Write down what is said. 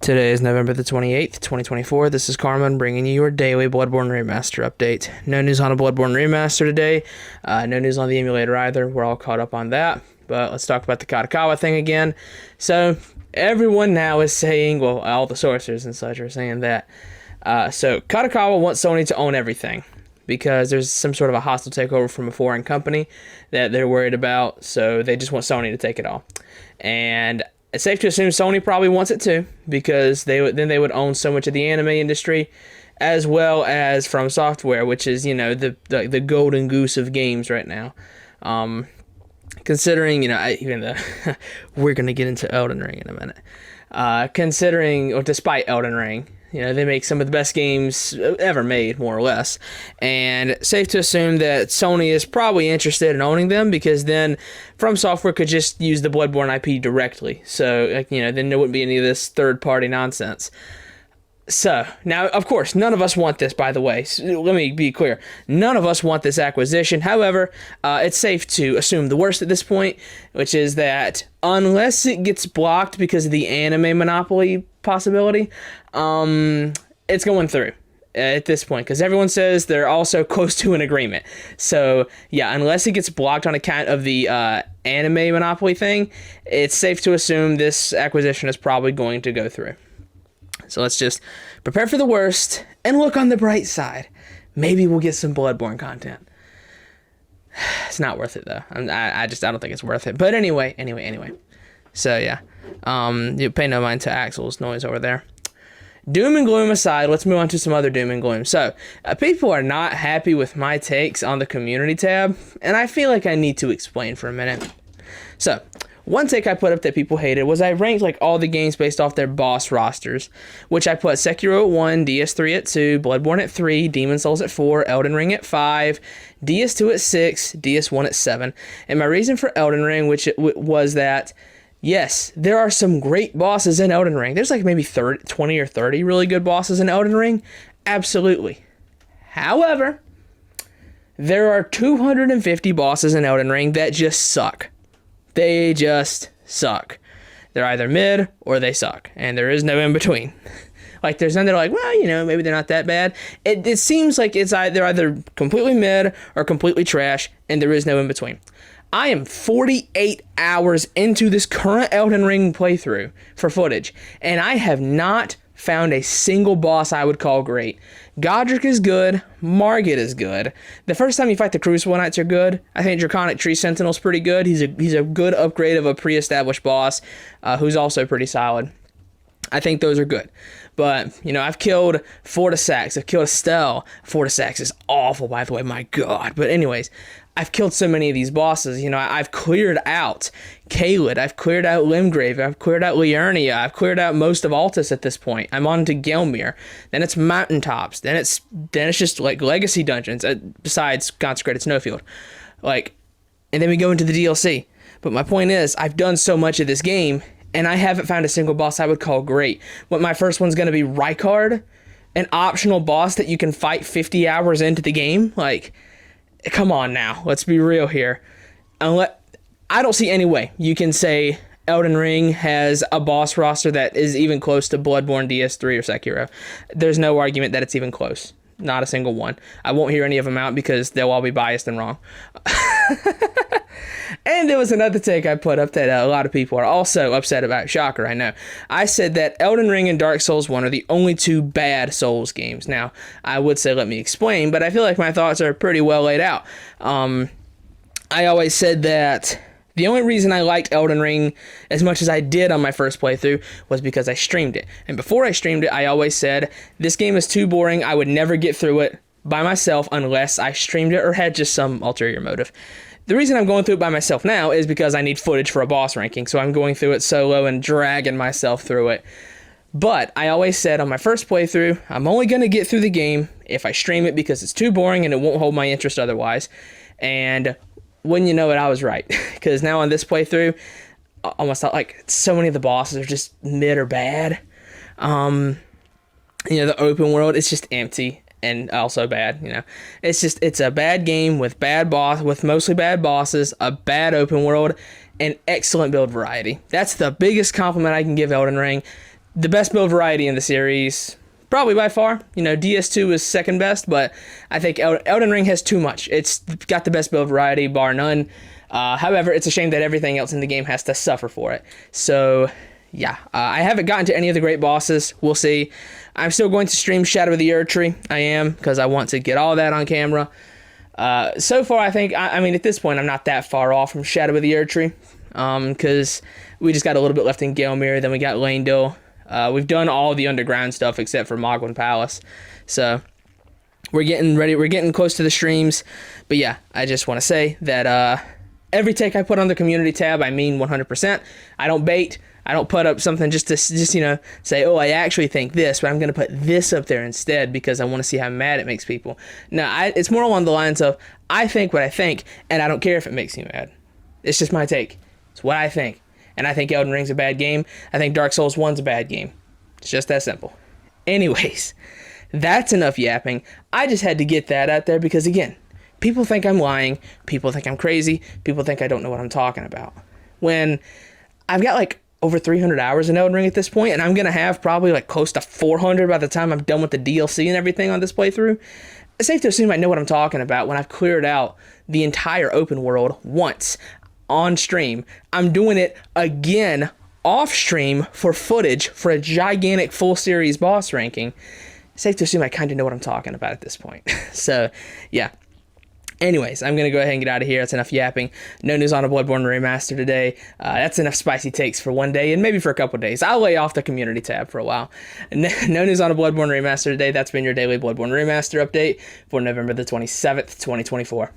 Today is November the 28th, 2024. This is Carmen bringing you your daily Bloodborne Remaster update. No news on a Bloodborne Remaster today. No news on the emulator either. We're all caught up on that. But let's talk about the Katakawa thing again. So everyone now is saying, well, all the sources and such are saying that. So Katakawa wants Sony to own everything because there's some sort of a hostile takeover from a foreign company that they're worried about. So they just want Sony to take it all. And it's safe to assume Sony probably wants it too, because they would own so much of the anime industry, as well as From Software, which is, you know, the golden goose of games right now. Considering, you know, we're gonna get into Elden Ring in a minute. Considering, or despite Elden Ring, you know, they make some of the best games ever made, more or less. And safe to assume that Sony is probably interested in owning them, because then From Software could just use the Bloodborne IP directly. So, like, you know, then there wouldn't be any of this third-party nonsense. So, now, of course, none of us want this, by the way. So, let me be clear. None of us want this acquisition. However, it's safe to assume the worst at this point, which is that unless it gets blocked because of the anime monopoly possibility, it's going through at this point, because everyone says they're also close to an agreement. So, yeah, unless it gets blocked on account of the anime monopoly thing, it's safe to assume this acquisition is probably going to go through. So let's just prepare for the worst and look on the bright side. Maybe we'll get some Bloodborne content. It's not worth it, though. I don't think it's worth it. But anyway. So, yeah. You pay no mind to Axel's noise over there. Doom and gloom aside, let's move on to some other doom and gloom. So, people are not happy with my takes on the community tab, and I feel like I need to explain for a minute. So, one take I put up that people hated was I ranked like all the games based off their boss rosters, which I put Sekiro at 1, DS3 at 2, Bloodborne at 3, Demon Souls at 4, Elden Ring at 5, DS2 at 6, DS1 at 7. And my reason for Elden Ring, was that, yes, there are some great bosses in Elden Ring. There's like maybe 20 or 30 really good bosses in Elden Ring. Absolutely. However, there are 250 bosses in Elden Ring that just suck. They just suck. They're either mid or they suck, and there is no in between. Like, there's none that are like, well, you know, maybe they're not that bad. It seems like they're either completely mid or completely trash, and there is no in between. I am 48 hours into this current Elden Ring playthrough for footage, and I have not found a single boss I would call great. Godric is good. Margit is good. The first time you fight the Crucible Knights are good. I think Draconic Tree Sentinel's pretty good. He's a good upgrade of a pre-established boss who's also pretty solid. I think those are good. But, you know, I've killed Fortisax. I've killed Estelle. Fortisax is awful, by the way. My God. But anyways, I've killed so many of these bosses. You know, I've cleared out Caelid. I've cleared out Limgrave. I've cleared out Liurnia. I've cleared out most of Altus at this point. I'm on to Gelmir. Then it's Mountaintops. Then it's just like legacy dungeons, besides Consecrated Snowfield. Like, and then we go into the DLC. But my point is, I've done so much of this game, and I haven't found a single boss I would call great. But my first one's going to be Rykard, an optional boss that you can fight 50 hours into the game. Like, come on now, let's be real here. I don't see any way you can say Elden Ring has a boss roster that is even close to Bloodborne, DS3, or Sekiro. There's no argument that it's even close. Not a single one. I won't hear any of them out because they'll all be biased and wrong. And there was another take I put up that a lot of people are also upset about. Shocker, I know. I said that Elden Ring and Dark Souls 1 are the only two bad Souls games. Now, I would say let me explain, but I feel like my thoughts are pretty well laid out. I always said that the only reason I liked Elden Ring as much as I did on my first playthrough was because I streamed it. And before I streamed it, I always said, this game is too boring. I would never get through it by myself unless I streamed it or had just some ulterior motive. The reason I'm going through it by myself now is because I need footage for a boss ranking, so I'm going through it solo and dragging myself through it. But I always said on my first playthrough, I'm only going to get through the game if I stream it because it's too boring and it won't hold my interest otherwise. And when you know it, I was right. Because now on this playthrough, almost like so many of the bosses are just mid or bad. You know, the open world, it's just empty. And also bad, you know. It's a bad game with mostly bad bosses, a bad open world, and excellent build variety. That's the biggest compliment I can give Elden Ring. the best build variety in the series, probably by far. You know, DS2 is second best, but I think Elden Ring has too much. It's got the best build variety, bar none. However, it's a shame that everything else in the game has to suffer for it. So, yeah, I haven't gotten to any of the great bosses. We'll see. I'm still going to stream Shadow of the Erdtree. I am, because I want to get all that on camera. So far, I think, I mean, at this point, I'm not that far off from Shadow of the Erdtree, because we just got a little bit left in Gelmir, then we got Leyndell. We've done all the underground stuff except for Mogwin Palace. So we're getting ready. We're getting close to the streams. But yeah, I just want to say that every take I put on the community tab, I mean 100%. I don't bait. I don't put up something just you know, say, oh, I actually think this, but I'm going to put this up there instead because I want to see how mad it makes people. No, it's more along the lines of, I think what I think, and I don't care if it makes you mad. It's just my take. It's what I think. And I think Elden Ring's a bad game. I think Dark Souls 1's a bad game. It's just that simple. Anyways, that's enough yapping. I just had to get that out there because, again, people think I'm lying. People think I'm crazy. People think I don't know what I'm talking about. When I've got, like, over 300 hours in Elden Ring at this point, and I'm going to have probably, like, close to 400 by the time I'm done with the DLC and everything on this playthrough, it's safe to assume I know what I'm talking about when I've cleared out the entire open world once on stream. I'm doing it again off stream for footage for a gigantic full series boss ranking. Safe to assume I kind of know what I'm talking about at this point. So, yeah. Anyways, I'm going to go ahead and get out of here. That's enough yapping. No news on a Bloodborne Remaster today. That's enough spicy takes for one day and maybe for a couple days. I'll lay off the community tab for a while. No news on a Bloodborne Remaster today. That's been your daily Bloodborne Remaster update for November the 27th, 2024.